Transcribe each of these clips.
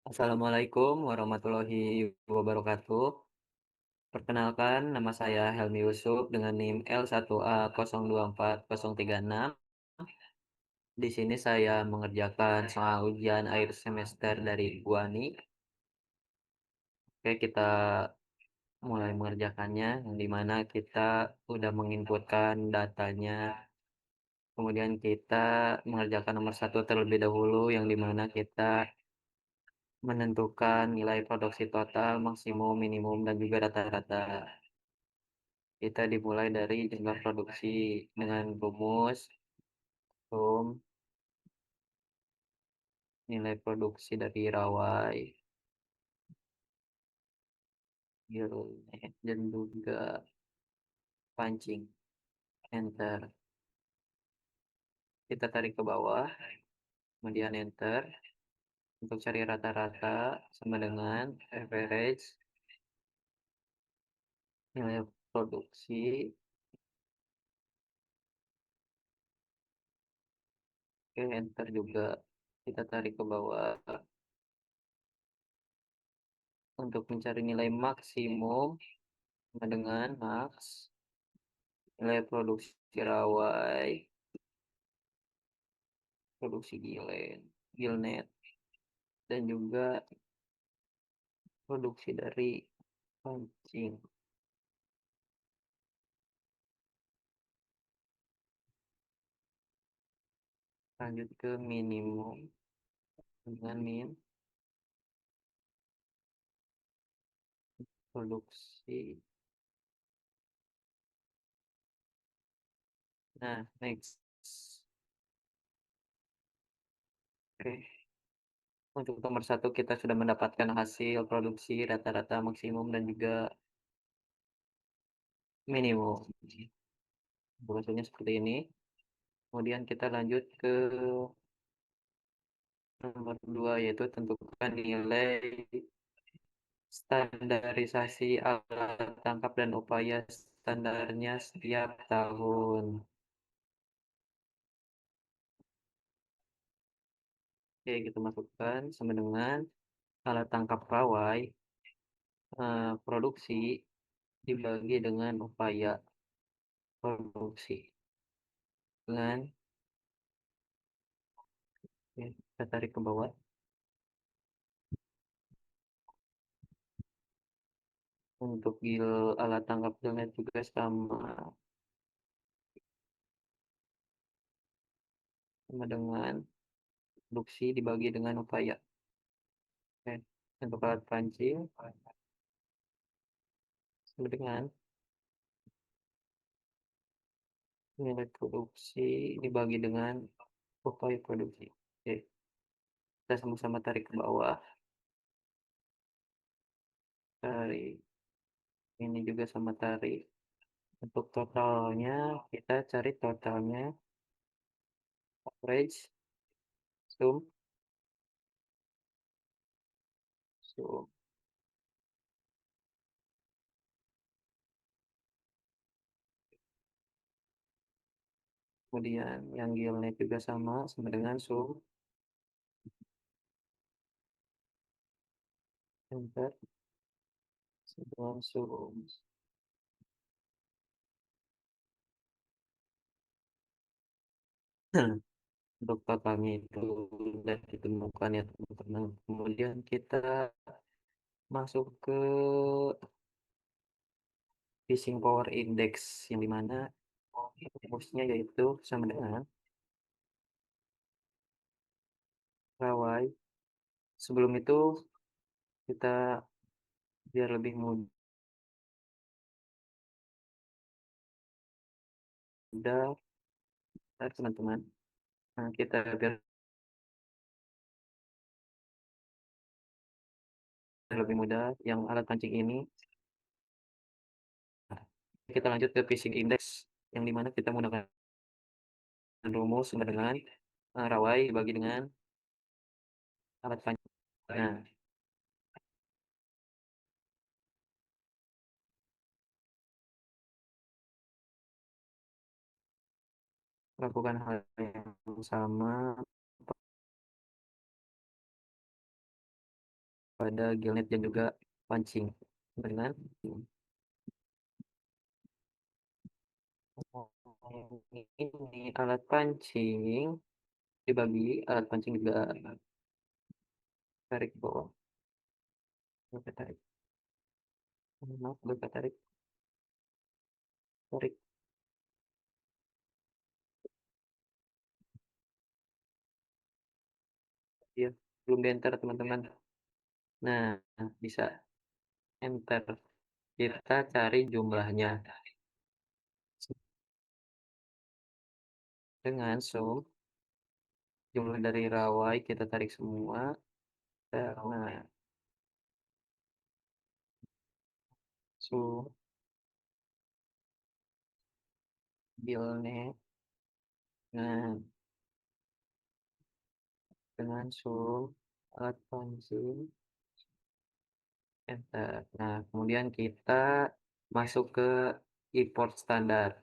Assalamualaikum warahmatullahi wabarakatuh. Perkenalkan, nama saya Helmi Yusuf dengan NIM L1A024036. Di sini saya mengerjakan soal ujian akhir semester dari Buani. Oke, kita mulai mengerjakannya, yang dimana kita udah menginputkan datanya. Kemudian kita mengerjakan nomor satu terlebih dahulu, yang dimana kita menentukan nilai produksi total, maksimum, minimum, dan juga rata-rata. Kita dimulai dari jumlah produksi dengan rumus nilai produksi dari Rawai, Gilnet, dan juga pancing, enter. Kita tarik ke bawah, kemudian enter. Untuk cari rata-rata sama dengan average nilai produksi. Oke, enter juga. Kita tarik ke bawah untuk mencari nilai maksimum sama dengan max nilai produksi Rawai, produksi Gilnet, dan juga produksi dari pancing. Lanjut ke minimum dengan min produksi. Nah, next. Oke, untuk nomor satu kita sudah mendapatkan hasil produksi rata-rata maksimum dan juga minimum. Hasilnya seperti ini. Kemudian kita lanjut ke nomor dua, yaitu tentukan nilai standarisasi alat tangkap dan upaya standarnya setiap tahun. Oke, kita masukkan sama dengan alat tangkap pawai, produksi dibagi dengan upaya produksi. Dengan ya, kita tarik ke bawah. Untuk alat tangkap gilnet juga sama dengan produksi dibagi dengan upaya. Oke. Untuk alat pancing sama dengan nilai produksi dibagi dengan upaya produksi. Oke. Kita sama-sama tarik ke bawah. Tarik. Ini juga sama tarik. Untuk totalnya, kita cari totalnya. Average. Sum. Sum. Kemudian yang gilnet juga sama dengan sum. Enter. Sama sum. Untuk totalnya itu sudah ditemukan ya teman-teman. Kemudian kita masuk ke Fishing Power Index, yang dimana rumusnya yaitu sama dengan Rawai. Sebelum itu kita biar lebih mudah, teman-teman. Nah, kita biar lebih mudah yang alat pancing ini. Nah, kita lanjut ke Fishing Index, yang dimana kita menggunakan rumus sama dengan Rawai dibagi dengan alat pancing. Nah, lakukan hal yang sama pada gilnet dan juga pancing. Dengan ini alat pancing dibagi, alat pancing juga tarik ke bawah, Bapak tarik, maaf, Bapak tarik, tarik, ya, belum di-enter teman-teman. Nah, bisa enter. Kita cari jumlahnya. Dengan sum, jumlah dari rawai kita tarik semua, karena sum bilnet, nah, dengan sum alat pancing, enter. Nah, kemudian kita masuk ke import standar.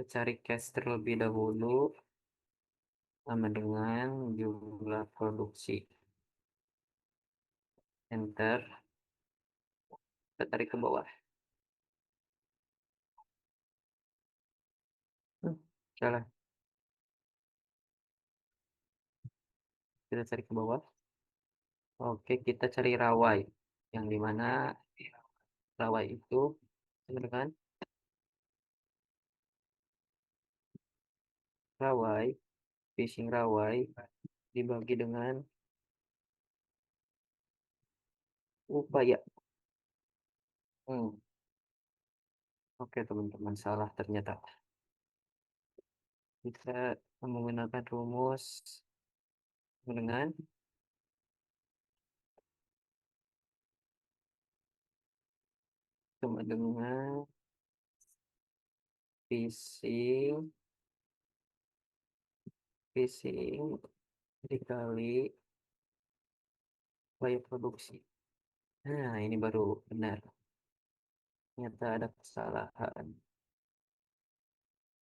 Kita cari cache terlebih dahulu, sama dengan jumlah produksi. Enter. Kita tarik ke bawah. Salah. Kita cari ke bawah. Oke, kita cari rawai. Yang dimana rawai itu sama dengan rawai, fishing rawai dibagi dengan upaya. Hmm. Oke, teman-teman, salah ternyata. Kita menggunakan rumus dengan sama dengan fishing fishing dikali upaya produksi. Nah, ini baru benar. Ternyata ada kesalahan.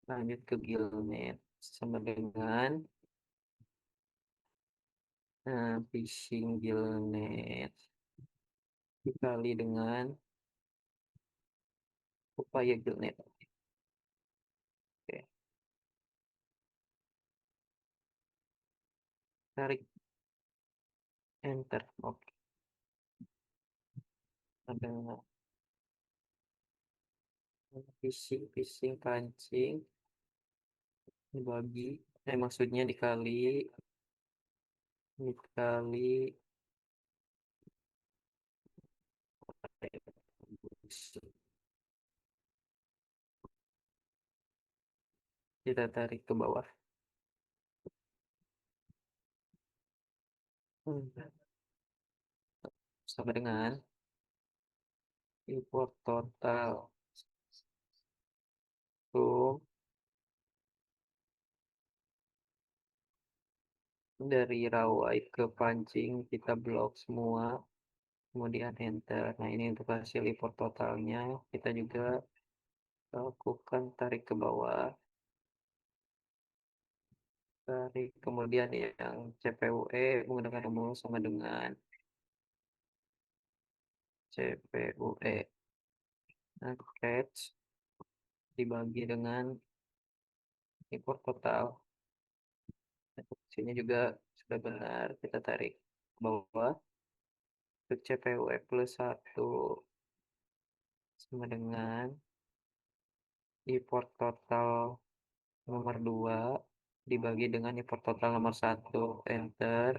Lanjut ke gilnet sama dengan fishing gilnet dikali dengan upaya gilnet. Oke, tarik enter. Oke, ada fishing pancing dibagi, maksudnya dikali kita tarik ke bawah. Hmm. Sama dengan import total sum dari rawai ke pancing kita blok semua, kemudian enter. Nah, ini untuk hasil import totalnya. Kita juga lakukan tarik ke bawah, tarik, kemudian yang CPUE menggunakan rumus sama dengan CPUE. Nah, catch dibagi dengan import total. Nah, sini juga sudah benar, kita tarik ke bawah. Untuk CPUE plus 1 sama dengan import total nomor 2 dibagi dengan import total nomor 1. Enter.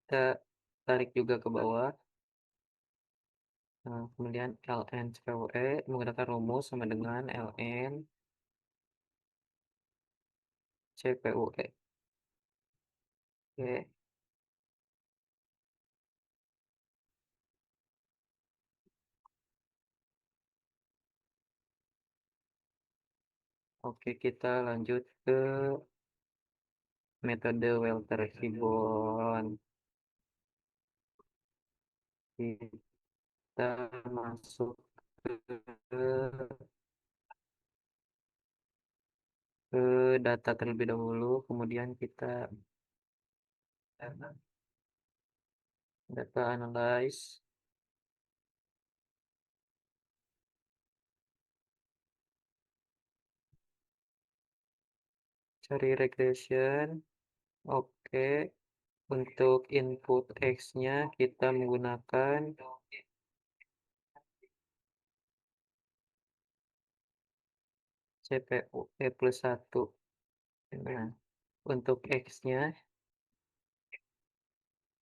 Kita tarik juga ke bawah. Nah, kemudian ln CPUE menggunakan rumus sama dengan ln CPUE. Oke, oke, kita lanjut ke metode welter ribbon. Kita masuk ke, ke data terlebih dahulu, kemudian kita Data analyze, cari regression. Oke, untuk input X-nya kita menggunakan CPU E+1. Nah, untuk X-nya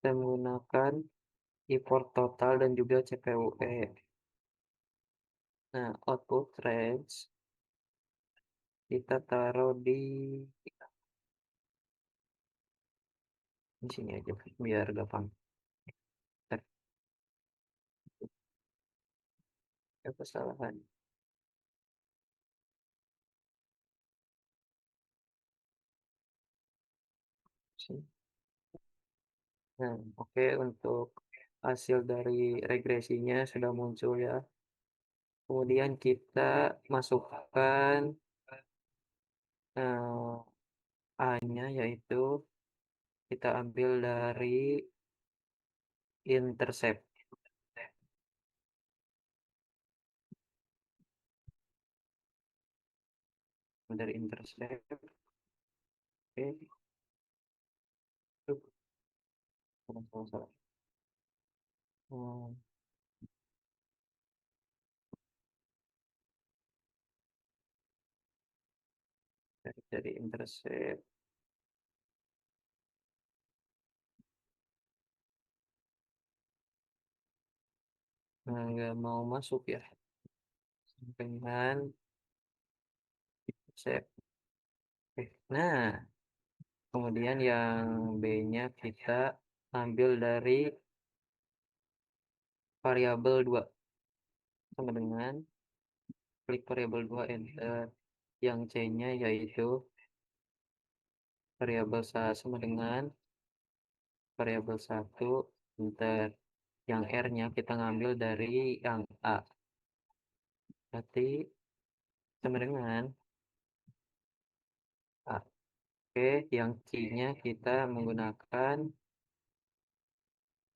kita menggunakan import total dan juga CPU E. Nah, output range kita taruh di sini aja biar gampang. Ntar, ada kesalahan. Sini. Nah, oke, untuk hasil dari regresinya sudah muncul ya. Kemudian kita masukkan A-nya, yaitu kita ambil dari intercept. Dari intercept, oke, salah, salah. Hmm, dari intercept, nah, nggak mau masuk ya. Dengan intercept. Oke. Nah, kemudian yang B-nya kita ambil dari variabel 2 sama dengan klik variabel 2 enter. Yang C-nya yaitu variabel sama dengan variabel 1 enter. Yang R-nya kita ngambil dari yang A. Berarti sama dengan A. Oke, yang C-nya kita menggunakan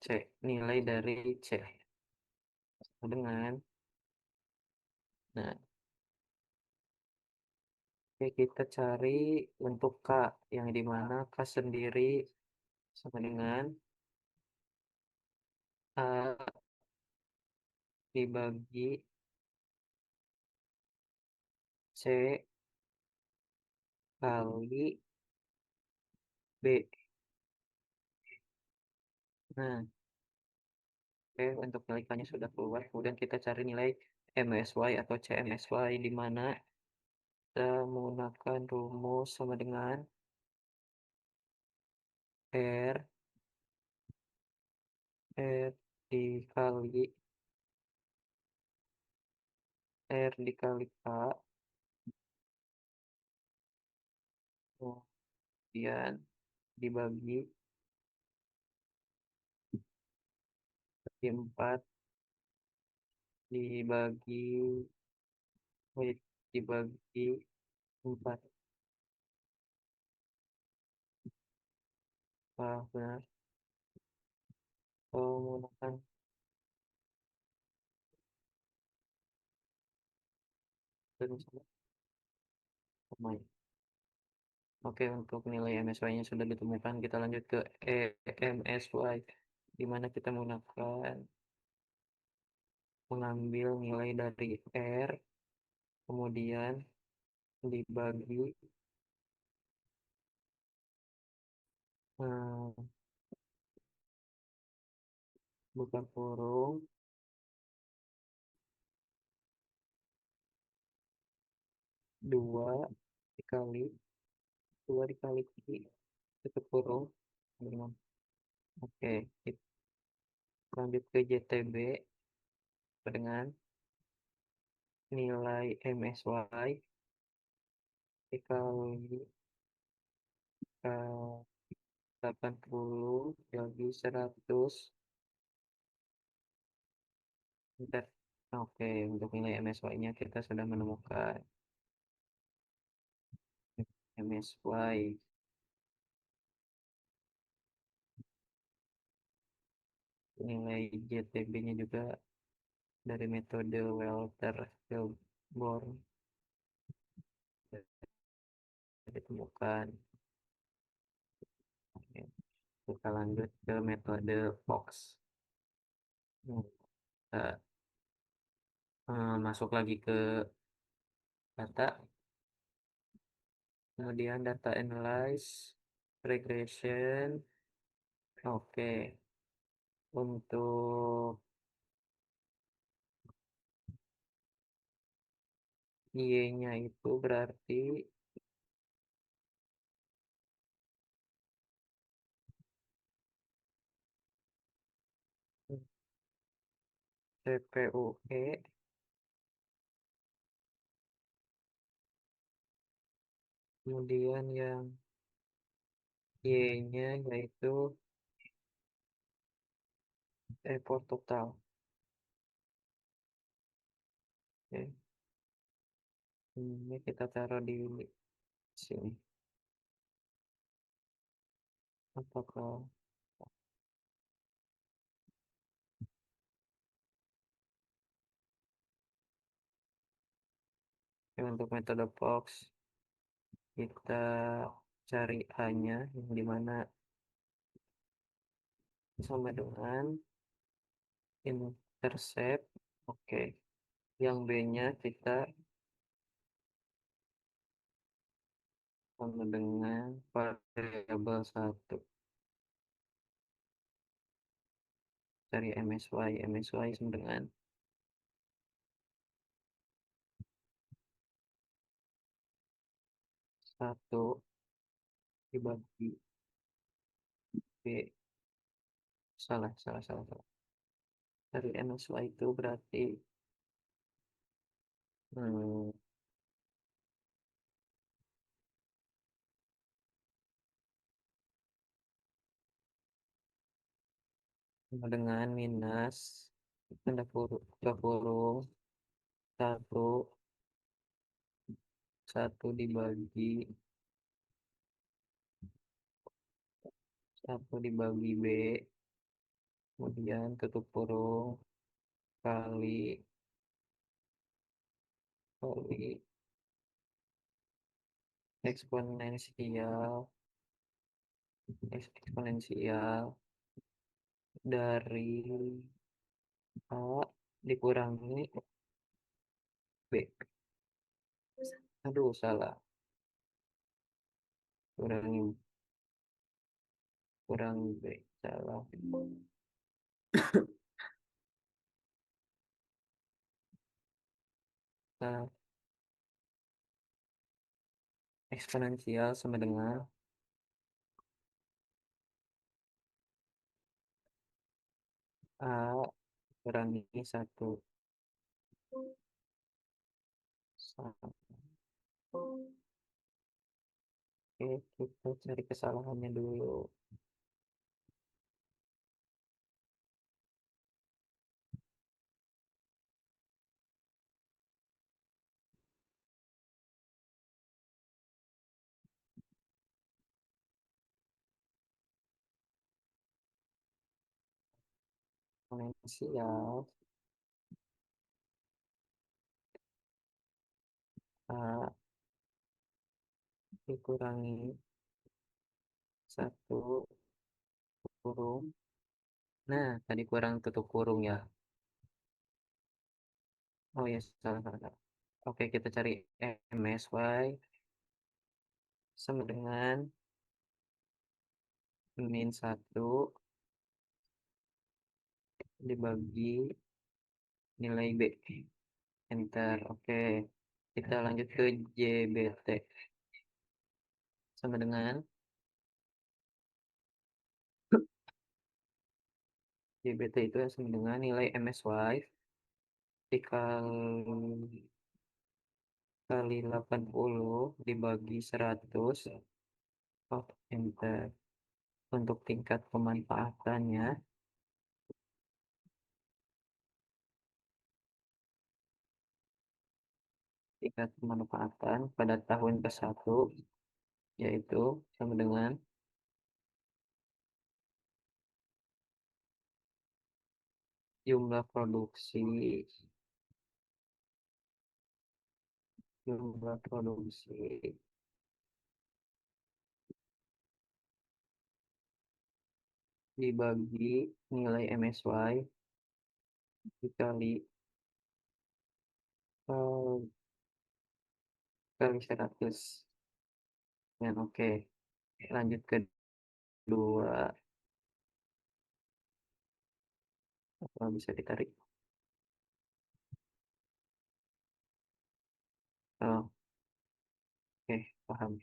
C. Nilai dari C. Sama dengan, nah, oke, kita cari untuk K, yang dimana K sendiri sama dengan A dibagi C kali B. Nah, oke, untuk nilai K-nya sudah keluar. Kemudian kita cari nilai MSY atau CMSY, di mana kita menggunakan rumus sama dengan R, R dikali R dikali K, kemudian dibagi 4, dibagi, dibagi 4. Benar. Menggunakan rumus sama ya. Oke, untuk nilai MSY-nya sudah ditemukan. Kita lanjut ke MSY, di mana kita menggunakan mengambil nilai dari R, kemudian dibagi eh, buka kurung 2 dikali 2 dikali Q, tutup kurung. Oke, kita lanjut ke JTB dengan nilai MSY dikali eh, 80 bagi 100. Bentar. Oke, untuk nilai MSY-nya kita sudah menemukan MSY nilai JTB-nya juga dari metode Walter Hilborn ditemukan. Oke, kita lanjut ke metode Fox. Nah, kita, masuk lagi ke data, kemudian data analyze, regression. Oke, untuk Y-nya itu berarti CPUE, kemudian yang Y-nya yaitu effort total. Oke, ini kita taruh di sini. Apakah untuk metode Fox kita cari A-nya yang dimana sama dengan intercept. Oke, yang B-nya kita sama dengan variabel 1. Cari MSY sama dengan 1 dibagi B. Salah. Dari MSY itu berarti hmm, sama dengan minus tanda kurung, satu satu dibagi B, kemudian tutup kurung kali kali eksponensial eksponensial dari A dikurangi B. Aduh, salah. Kurangi kurangi B. Salah. Nah, eksponensial sama dengan A kurangi 1. Oke, kita cari kesalahannya dulu. Eksponensial A dikurangi 1 kurung. Nah, tadi kurang tutup kurung ya. Oh ya, salah. Oke, kita cari MSY sama dengan min 1 dibagi nilai B. Enter. Oke, kita lanjut ke JBT. Sama dengan JBT itu sama dengan nilai MSY dikali kali 80 dibagi 100. Oh, enter. Untuk tingkat pemanfaatannya, tingkat pemanfaatan pada tahun ke-1 yaitu sama dengan jumlah produksi, jumlah produksi dibagi nilai MSY dikali kali 100. Ya, oke. Lanjut kedua, apa bisa ditarik? Oh, oke, paham.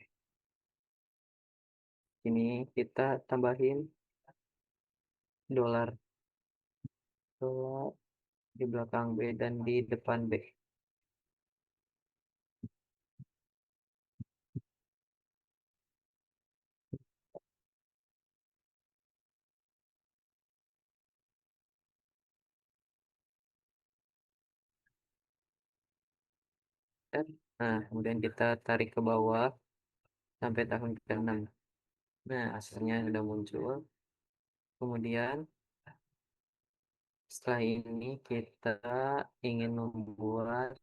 Ini kita tambahin dolar, dolar di belakang B dan di depan B. Kan? Nah, kemudian kita tarik ke bawah sampai tahun ke-6. Nah, hasilnya sudah muncul. Kemudian setelah ini kita ingin membuat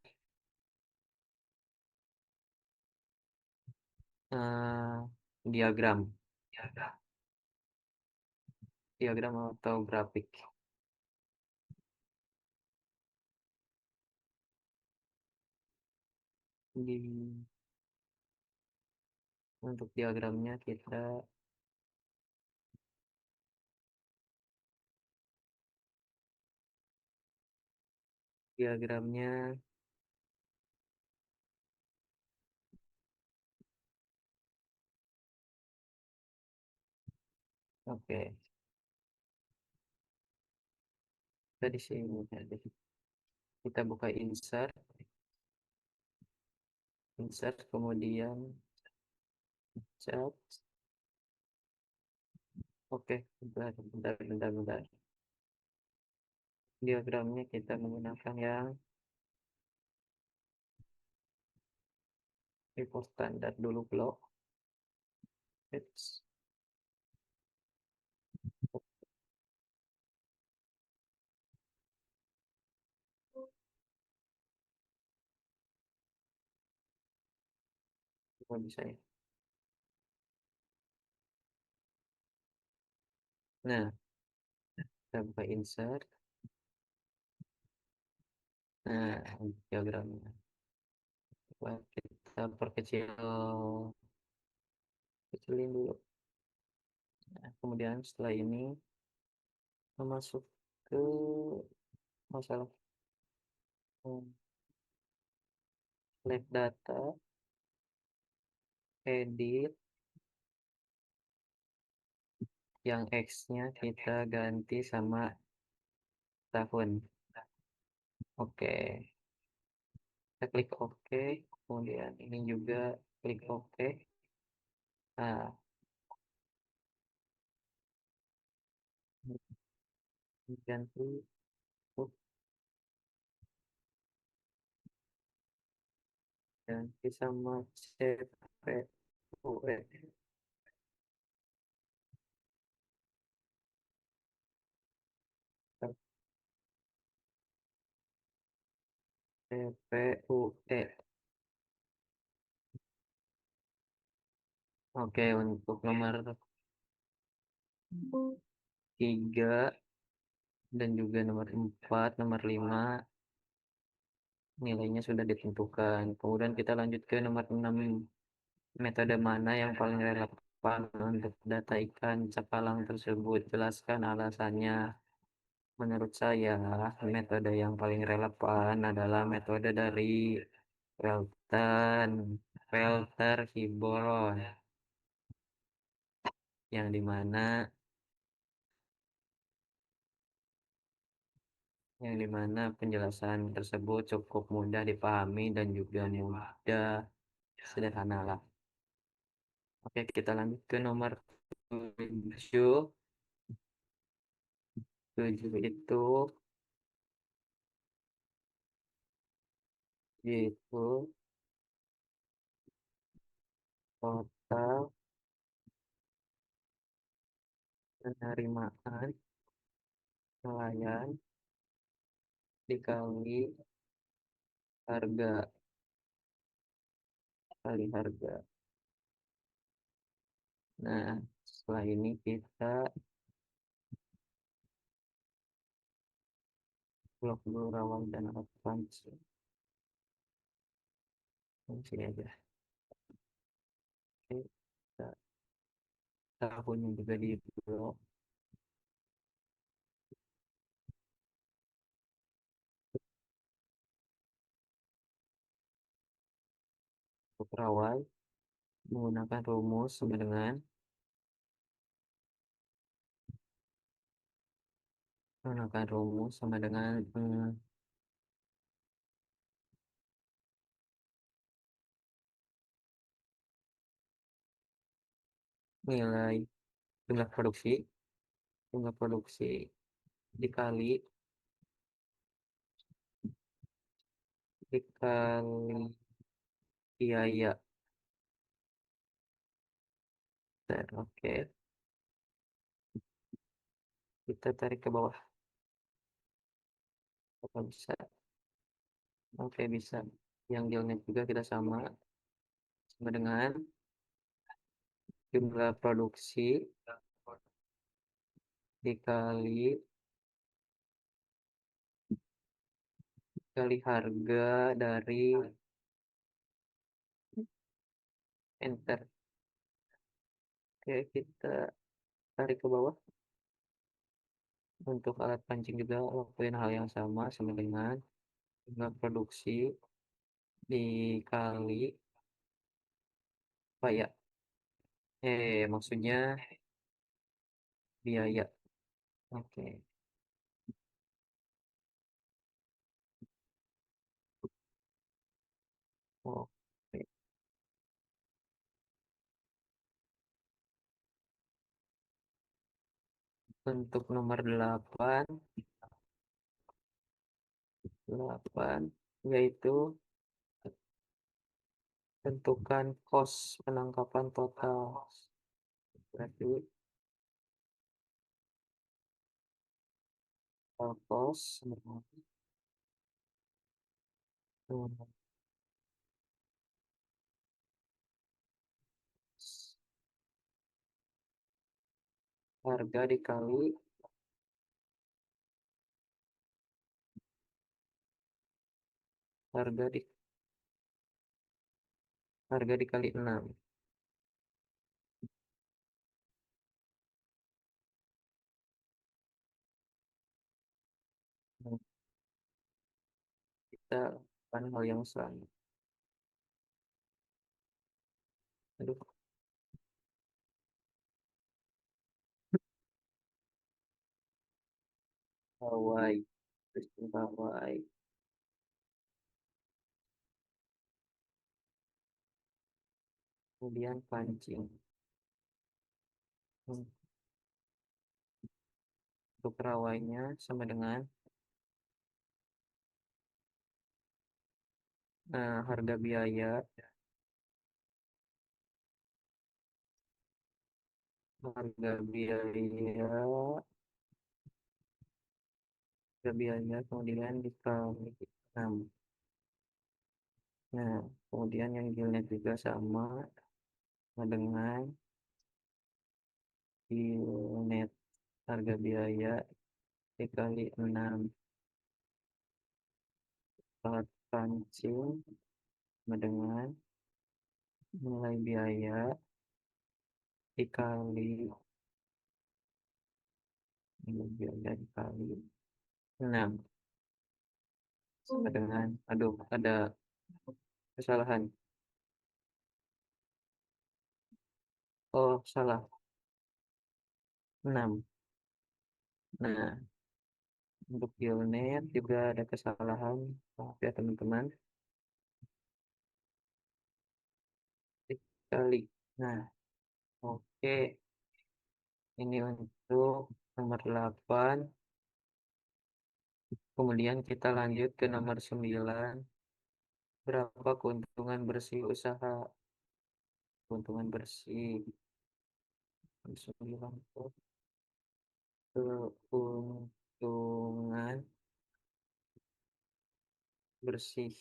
eh, diagram, diagram atau grafik. Di untuk diagramnya kita diagramnya oke. Kita di sini ada. Kita buka insert, insert kemudian chat. Oke, bentar, bentar, bentar, bentar. Diagramnya kita menggunakan yang tipe standar dulu blok. It's, bisa ya. Nah, kita buka insert. Nah, diagramnya. Coba kita perkecil, kecilin dulu. Nah, kemudian setelah ini masuk ke masalah select data, edit, yang X-nya kita ganti sama tahun. Oke, kita klik OK, kemudian ini juga klik OK. Nah, ganti, ganti sama CPU, CPUE. Oke, untuk nomor 3 dan juga nomor 4, nomor 5 nilainya sudah ditentukan. Kemudian kita lanjut ke nomor 6. Metode mana yang paling relevan untuk data ikan cakalang tersebut? Jelaskan alasannya. Menurut saya, metode yang paling relevan adalah metode dari Pelton, Pelter Hiboron, yang dimana penjelasan tersebut cukup mudah dipahami dan juga mudah sederhana lah. Oke, kita lanjut ke nomor 7. 7 itu total penerimaan nelayan dikali harga, kali harga. Nah, setelah ini kita blok dulu rawan dan advance. Sini aja. Oke, kita tahunnya juga di blok. Untuk rawan menggunakan rumus sama dengan nilai jumlah produksi, jumlah produksi dikali dikali biaya. Dan oke, kita tarik ke bawah. Apa bisa? Oke, bisa. Yang dealnya juga kita sama dengan jumlah produksi dikali kali harga dari enter. Oke, kita tarik ke bawah. Untuk alat pancing juga lakuin hal yang sama dengan jumlah produksi dikali apa ya? Maksudnya biaya. Oke. Oke. Untuk nomor 8, 8 yaitu tentukan kos penangkapan total. Berarti total kos harga dikali harga di harga dikali 6. Nah, kita lakukan hal yang sama. Aduh, Hawaii. Terus Hawaii. Kemudian pancing. Untuk rawainya sama dengan harga biaya, harga biaya, harga biaya kemudian dikali 6. Nah, kemudian yang dealnya juga sama dengan deal harga biaya dikali 6 alat pancing sama dengan nilai biaya dikali nilai biaya dikali 6 sama dengan, aduh, ada kesalahan. Oh, salah. 6. Nah, untuk Gilnet juga ada kesalahan. Maaf ya teman-teman. Dikali. Nah, oke. Ini untuk nomor 8. Kemudian kita lanjut ke nomor 9. Berapa keuntungan bersih usaha? Keuntungan bersih. 9. Keuntungan bersih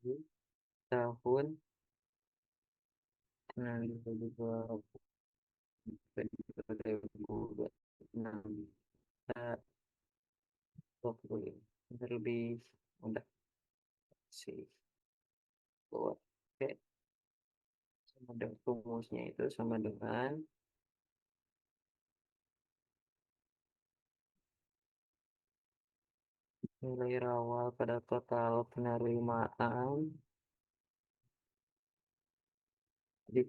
di tahun 2026 kita fokus lebih mudah sih buat oke sama dengan rumusnya itu sama dengan nilai awal pada total penerimaan di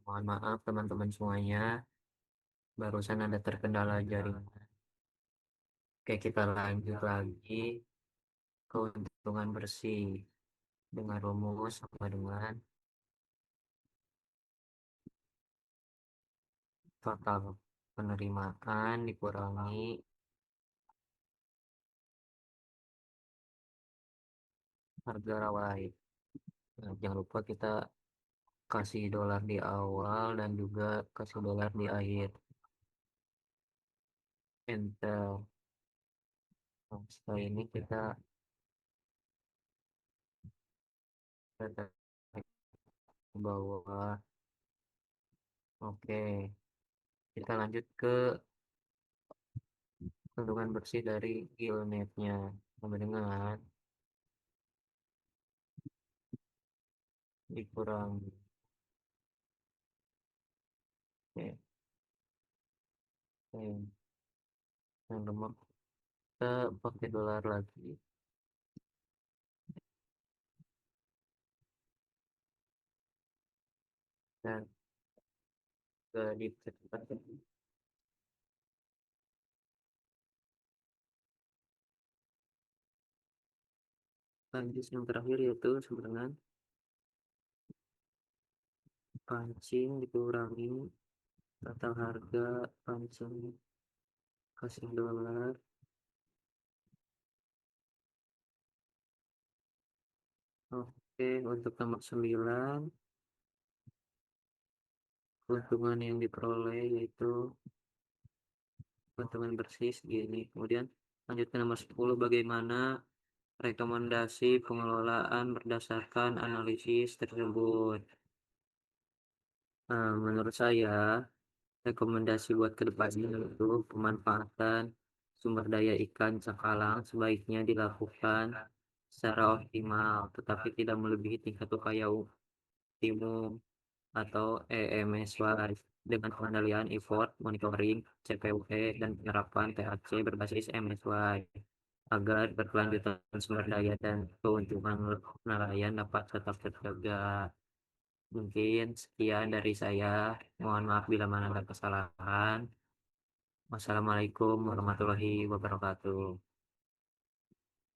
mohon maaf teman-teman semuanya, barusan ada terkendala jaringan. Oke, kita lanjut lagi. Keuntungan bersih dengan rumus sama dengan total penerimaan dikurangi harga rawai. Nah, jangan lupa kita kasih dolar di awal dan juga kasih dolar di akhir. Enter. Nah, setelah ini kita tarik ke bawah. Oke, kita lanjut ke kandungan bersih dari gilnetnya sama dengan dikurangi. Oke, oke. Yang lemak kita pakai dolar lagi dan ke dipercepat lanjut yang terakhir yaitu sama dengan pancing dikurangi total harga pancing kasih dolar. Oke, untuk nomor 9 keuntungan yang diperoleh yaitu keuntungan bersih segini. Kemudian lanjut ke nomor 10, bagaimana rekomendasi pengelolaan berdasarkan analisis tersebut. Menurut saya rekomendasi buat kedepannya itu pemanfaatan sumber daya ikan cakalang sebaiknya dilakukan secara optimal, tetapi tidak melebihi tingkat upaya optimum atau EMSY dengan pengendalian effort, monitoring, CPUE, dan penerapan THC berbasis MSY agar berkelanjutan sumber daya dan keuntungan nelayan dapat tetap terjaga. Mungkin sekian dari saya. Mohon maaf bila mana ada kesalahan. Wassalamualaikum warahmatullahi wabarakatuh.